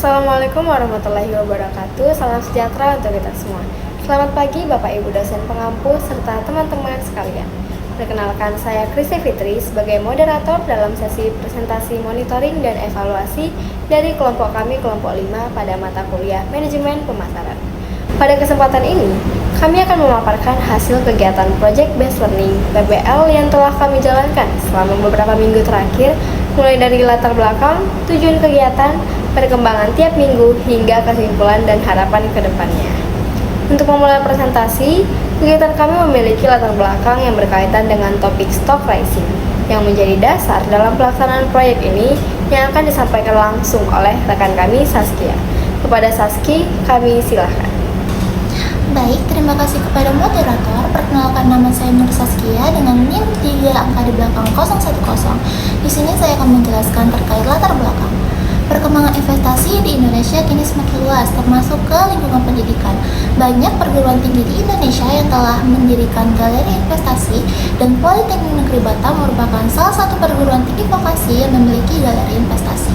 Assalamualaikum warahmatullahi wabarakatuh. Salam sejahtera untuk kita semua. Selamat pagi Bapak Ibu dosen pengampu serta teman-teman sekalian. Perkenalkan, saya Kristi Fitri sebagai moderator dalam sesi presentasi monitoring dan evaluasi dari kelompok kami kelompok 5 pada mata kuliah Manajemen Pemasaran. Pada kesempatan ini, kami akan memaparkan hasil kegiatan Project Based Learning (PBL) yang telah kami jalankan selama beberapa minggu terakhir, mulai dari latar belakang, tujuan kegiatan, perkembangan tiap minggu, hingga kesimpulan dan harapan ke depannya. Untuk memulai presentasi, kegiatan kami memiliki latar belakang yang berkaitan dengan topik stock pricing, yang menjadi dasar dalam pelaksanaan proyek ini yang akan disampaikan langsung oleh rekan kami, Saskia. Kepada Saski, kami silahkan. Baik, terima kasih kepada moderator. Perkenalkan, nama saya Nur Saskia dengan NIM 3 angka di belakang 010. Di sini saya akan menjelaskan terkait latar belakang. Perkembangan investasi di Indonesia kini semakin luas, termasuk ke lingkungan pendidikan. Banyak perguruan tinggi di Indonesia yang telah mendirikan galeri investasi, dan Politeknik Negeri Batam merupakan salah satu perguruan tinggi vokasi yang memiliki galeri investasi.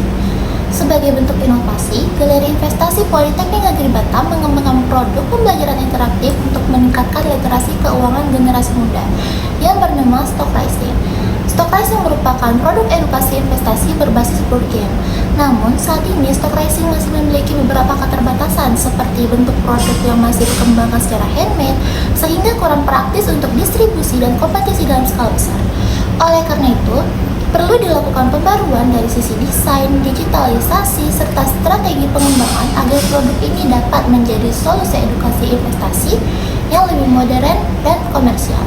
Sebagai bentuk inovasi, Galeri Investasi Politeknik Negeri Batam mengembangkan produk pembelajaran interaktif untuk meningkatkan literasi keuangan generasi muda yang bernama Stock Pricing. Stock Pricing merupakan produk edukasi investasi berbasis board game. Namun, saat ini Stock Pricing masih memiliki beberapa keterbatasan seperti bentuk produk yang masih dikembangkan secara handmade, sehingga kurang praktis untuk distribusi dan kompetisi dalam skala besar. Oleh karena itu, perlu dilakukan pembaruan dari sisi desain, digitalisasi, serta strategi pengembangan agar produk ini dapat menjadi solusi edukasi investasi yang lebih modern dan komersial.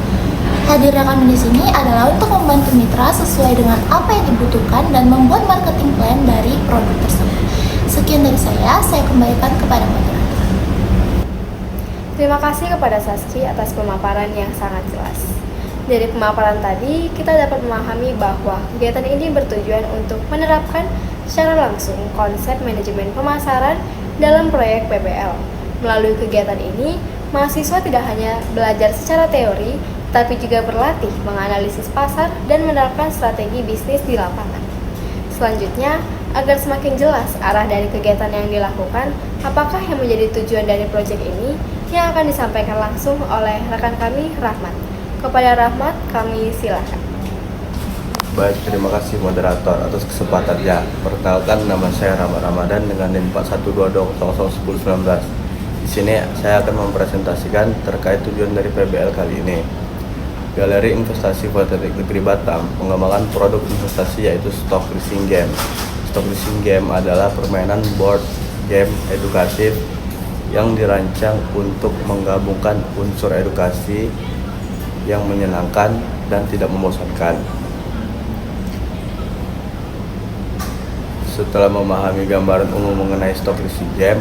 Hadirnya kami di sini adalah untuk membantu mitra sesuai dengan apa yang dibutuhkan dan membuat marketing plan dari produk tersebut. Sekian dari saya kembalikan kepada moderator. Terima kasih kepada Saski atas pemaparan yang sangat jelas. Dari pemaparan tadi, kita dapat memahami bahwa kegiatan ini bertujuan untuk menerapkan secara langsung konsep manajemen pemasaran dalam proyek PBL. Melalui kegiatan ini, mahasiswa tidak hanya belajar secara teori, tapi juga berlatih menganalisis pasar dan menerapkan strategi bisnis di lapangan. Selanjutnya, agar semakin jelas arah dari kegiatan yang dilakukan, apakah yang menjadi tujuan dari proyek ini, yang akan disampaikan langsung oleh rekan kami, Rahmat. Kepada Rahmat, kami silakan. Baik, terima kasih moderator atas kesempatannya. Perkenalkan, nama saya Rahmat Ramadan dengan NIM 4122001019. Di sini saya akan mempresentasikan terkait tujuan dari PBL kali ini. Galeri Investasi Politeknik Negeri Batam mengembangkan produk investasi yaitu Stock Pricing Game. Stock Pricing Game adalah permainan board game edukatif yang dirancang untuk menggabungkan unsur edukasi yang menyenangkan dan tidak membosankan. Setelah memahami gambaran umum mengenai Stock Pricing Game,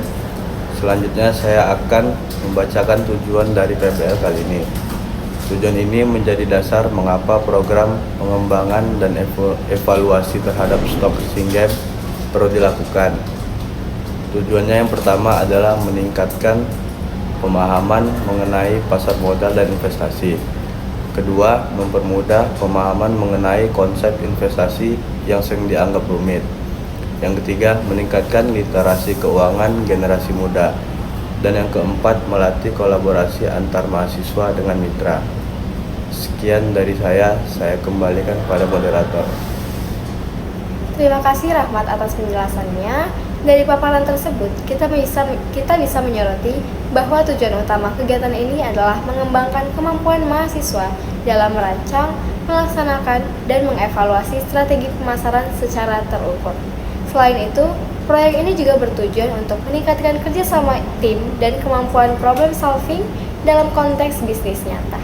selanjutnya saya akan membacakan tujuan dari PBL kali ini. Tujuan ini menjadi dasar mengapa program pengembangan dan evaluasi terhadap Stock Pricing Game perlu dilakukan. Tujuannya yang pertama adalah meningkatkan pemahaman mengenai pasar modal dan investasi. Kedua, mempermudah pemahaman mengenai konsep investasi yang sering dianggap rumit. Yang ketiga, meningkatkan literasi keuangan generasi muda. Dan yang keempat, melatih kolaborasi antar mahasiswa dengan mitra. Sekian dari saya kembalikan kepada moderator. Terima kasih Rahmat atas penjelasannya. Dari paparan tersebut, kita bisa menyoroti bahwa tujuan utama kegiatan ini adalah mengembangkan kemampuan mahasiswa dalam merancang, melaksanakan, dan mengevaluasi strategi pemasaran secara terukur. Selain itu, proyek ini juga bertujuan untuk meningkatkan kerjasama tim dan kemampuan problem solving dalam konteks bisnis nyata.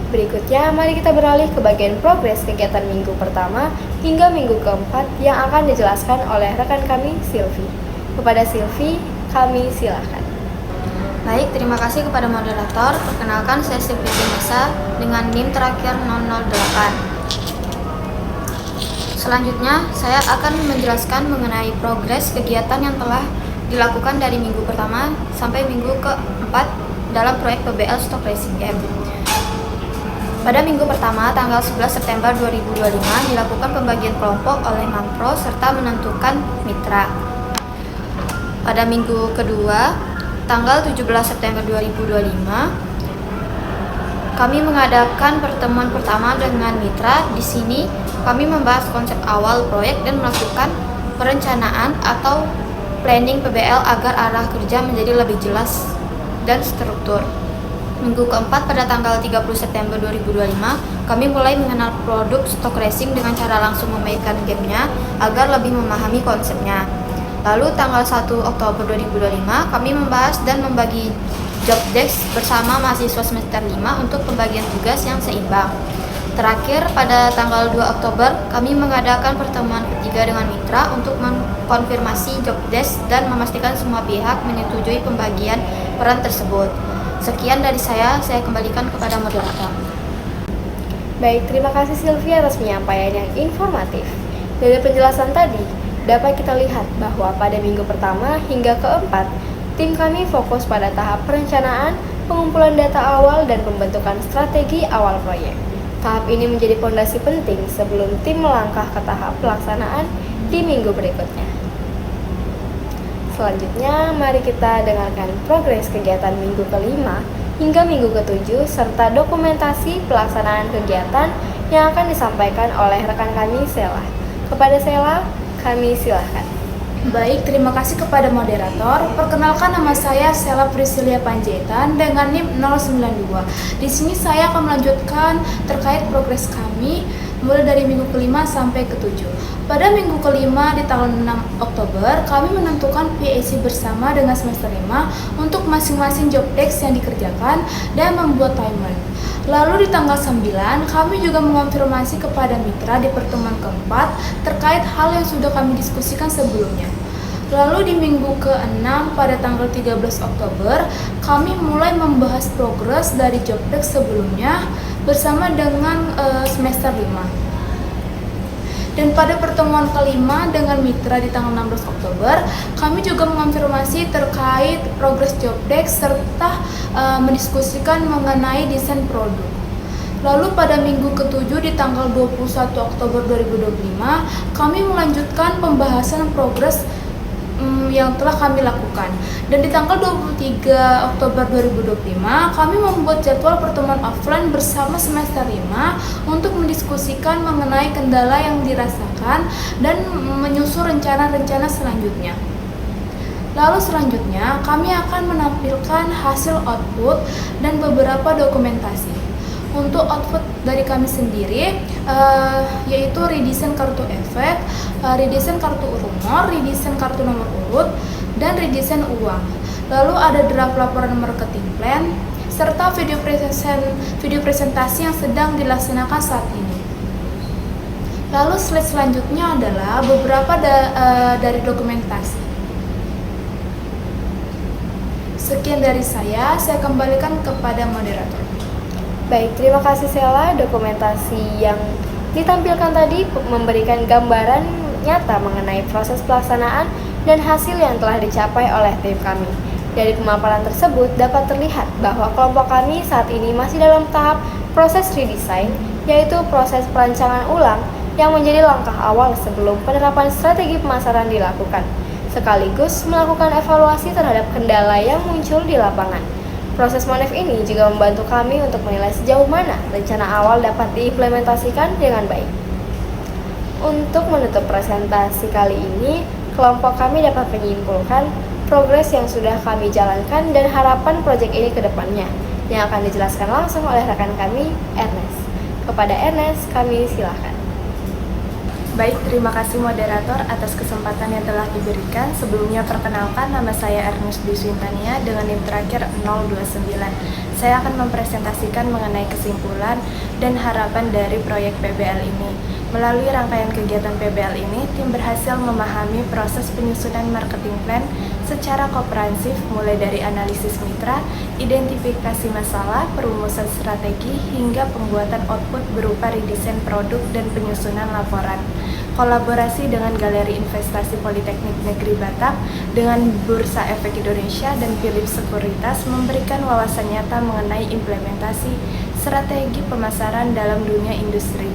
Berikutnya, mari kita beralih ke bagian progres kegiatan minggu pertama hingga minggu keempat yang akan dijelaskan oleh rekan kami, Silvi. Kepada Silvi, kami silakan. Baik, terima kasih kepada moderator. Perkenalkan, saya Silvi Nisa dengan NIM terakhir 008. Selanjutnya, saya akan menjelaskan mengenai progres kegiatan yang telah dilakukan dari minggu pertama sampai minggu keempat dalam proyek PBL Stock Pricing Game. Pada minggu pertama, tanggal 11 September 2025, dilakukan pembagian kelompok oleh Mampro serta menentukan mitra. pada minggu kedua, tanggal 17 September 2025, kami mengadakan pertemuan pertama dengan mitra. Di sini kami membahas konsep awal proyek dan melakukan perencanaan atau planning PBL agar arah kerja menjadi lebih jelas dan struktur. Minggu keempat pada tanggal 30 September 2025, kami mulai mengenal produk Stock Racing dengan cara langsung memainkan gamenya agar lebih memahami konsepnya. Lalu tanggal 1 Oktober 2025, kami membahas dan membagi job desk bersama mahasiswa semester 5 untuk pembagian tugas yang seimbang. Terakhir, pada tanggal 2 Oktober, kami mengadakan pertemuan ketiga dengan mitra untuk mengkonfirmasi job desk dan memastikan semua pihak menyetujui pembagian peran tersebut. Sekian dari saya kembalikan kepada moderator. Baik, terima kasih Sylvia atas penyampaian yang informatif. Dari penjelasan tadi, dapat kita lihat bahwa pada minggu pertama hingga keempat, tim kami fokus pada tahap perencanaan, pengumpulan data awal, dan pembentukan strategi awal proyek. Tahap ini menjadi fondasi penting sebelum tim melangkah ke tahap pelaksanaan di minggu berikutnya. Selanjutnya, mari kita dengarkan progres kegiatan minggu kelima hingga minggu ketujuh serta dokumentasi pelaksanaan kegiatan yang akan disampaikan oleh rekan kami Sela. Kepada Sela, kami silahkan. Baik, terima kasih kepada moderator. Perkenalkan, nama saya Sela Priscilia Panjaitan dengan NIM 092. Di sini saya akan melanjutkan terkait progres kami mulai dari minggu kelima sampai ketujuh. Pada minggu kelima di tanggal 6 Oktober, kami menentukan PAC bersama dengan semester 5 untuk masing-masing job desk yang dikerjakan dan membuat timer. Lalu di tanggal 9, kami juga mengonfirmasi kepada mitra di pertemuan keempat terkait hal yang sudah kami diskusikan sebelumnya. Lalu di minggu ke-6 pada tanggal 13 Oktober, kami mulai membahas progres dari job desk sebelumnya bersama dengan semester 5. Dan pada pertemuan kelima dengan mitra di tanggal 16 Oktober, kami juga mengonfirmasi terkait progres job desk serta mendiskusikan mengenai desain produk. Lalu pada minggu ke-7 di tanggal 21 Oktober 2025, kami melanjutkan pembahasan progres yang telah kami lakukan. Dan di tanggal 23 Oktober 2025, kami membuat jadwal pertemuan offline bersama semester 5 untuk mendiskusikan mengenai kendala yang dirasakan dan menyusun rencana-rencana selanjutnya. Lalu selanjutnya, kami akan menampilkan hasil output dan beberapa dokumentasi. Untuk output dari kami sendiri yaitu redesign kartu efek, redesign kartu rumor, redesign kartu nomor urut, dan redesign uang. Lalu ada draft laporan marketing plan serta video presentasi yang sedang dilaksanakan saat ini. Lalu slide selanjutnya adalah beberapa dari dokumentasi. Sekian dari saya kembalikan kepada moderator. Baik, terima kasih Sela. Dokumentasi yang ditampilkan tadi memberikan gambaran nyata mengenai proses pelaksanaan dan hasil yang telah dicapai oleh tim kami. Dari pemaparan tersebut dapat terlihat bahwa kelompok kami saat ini masih dalam tahap proses redesign, yaitu proses perancangan ulang yang menjadi langkah awal sebelum penerapan strategi pemasaran dilakukan, sekaligus melakukan evaluasi terhadap kendala yang muncul di lapangan. Proses Monef ini juga membantu kami untuk menilai sejauh mana rencana awal dapat diimplementasikan dengan baik. Untuk menutup presentasi kali ini, kelompok kami dapat menyimpulkan progres yang sudah kami jalankan dan harapan proyek ini ke depannya, yang akan dijelaskan langsung oleh rekan kami, Ernest. Kepada Ernest, kami silakan. Baik, terima kasih moderator atas kesempatan yang telah diberikan. Sebelumnya perkenalkan, nama saya Ernest Dwi Swintania dengan NIM terakhir 029. Saya akan mempresentasikan mengenai kesimpulan dan harapan dari proyek PBL ini. Melalui rangkaian kegiatan PBL ini, tim berhasil memahami proses penyusunan marketing plan secara komprehensif mulai dari analisis mitra, identifikasi masalah, perumusan strategi, hingga pembuatan output berupa redesign produk dan penyusunan laporan. Kolaborasi dengan Galeri Investasi Politeknik Negeri Batak dengan Bursa Efek Indonesia dan Philips Sekuritas memberikan wawasan nyata mengenai implementasi strategi pemasaran dalam dunia industri.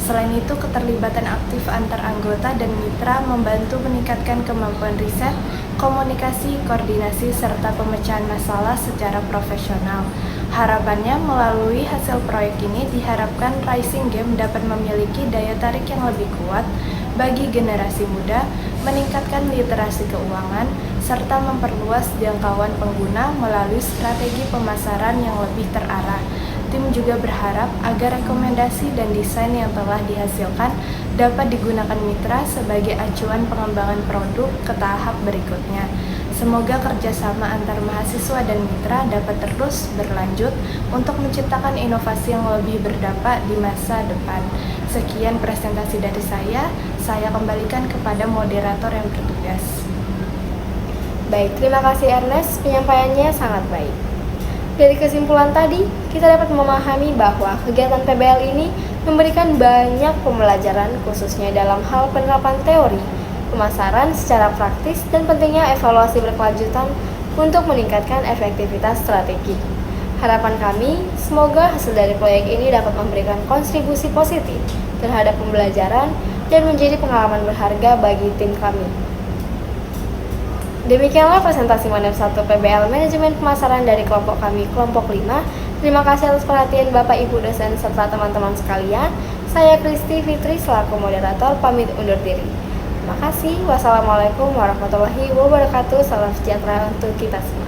Selain itu, keterlibatan aktif antar anggota dan mitra membantu meningkatkan kemampuan riset, komunikasi, koordinasi, serta pemecahan masalah secara profesional. Harapannya, melalui hasil proyek ini diharapkan Rising Game dapat memiliki daya tarik yang lebih kuat bagi generasi muda, meningkatkan literasi keuangan, serta memperluas jangkauan pengguna melalui strategi pemasaran yang lebih terarah. Tim juga berharap agar rekomendasi dan desain yang telah dihasilkan dapat digunakan mitra sebagai acuan pengembangan produk ke tahap berikutnya. Semoga kerjasama antar mahasiswa dan mitra dapat terus berlanjut untuk menciptakan inovasi yang lebih berdampak di masa depan. Sekian presentasi dari saya kembalikan kepada moderator yang bertugas. Baik, terima kasih Ernest, penyampaiannya sangat baik. Dari kesimpulan tadi, kita dapat memahami bahwa kegiatan PBL ini memberikan banyak pembelajaran khususnya dalam hal penerapan teori, pemasaran secara praktis, dan pentingnya evaluasi berkelanjutan untuk meningkatkan efektivitas strategi. Harapan kami, semoga hasil dari proyek ini dapat memberikan kontribusi positif terhadap pembelajaran dan menjadi pengalaman berharga bagi tim kami. Demikianlah presentasi model 1 PBL Manajemen Pemasaran dari kelompok kami, kelompok 5. Terima kasih atas perhatian Bapak Ibu dosen serta teman-teman sekalian. Saya Kristi Fitri selaku moderator pamit undur diri. Terima kasih. Wassalamualaikum warahmatullahi wabarakatuh. Salam sejahtera untuk kita semua.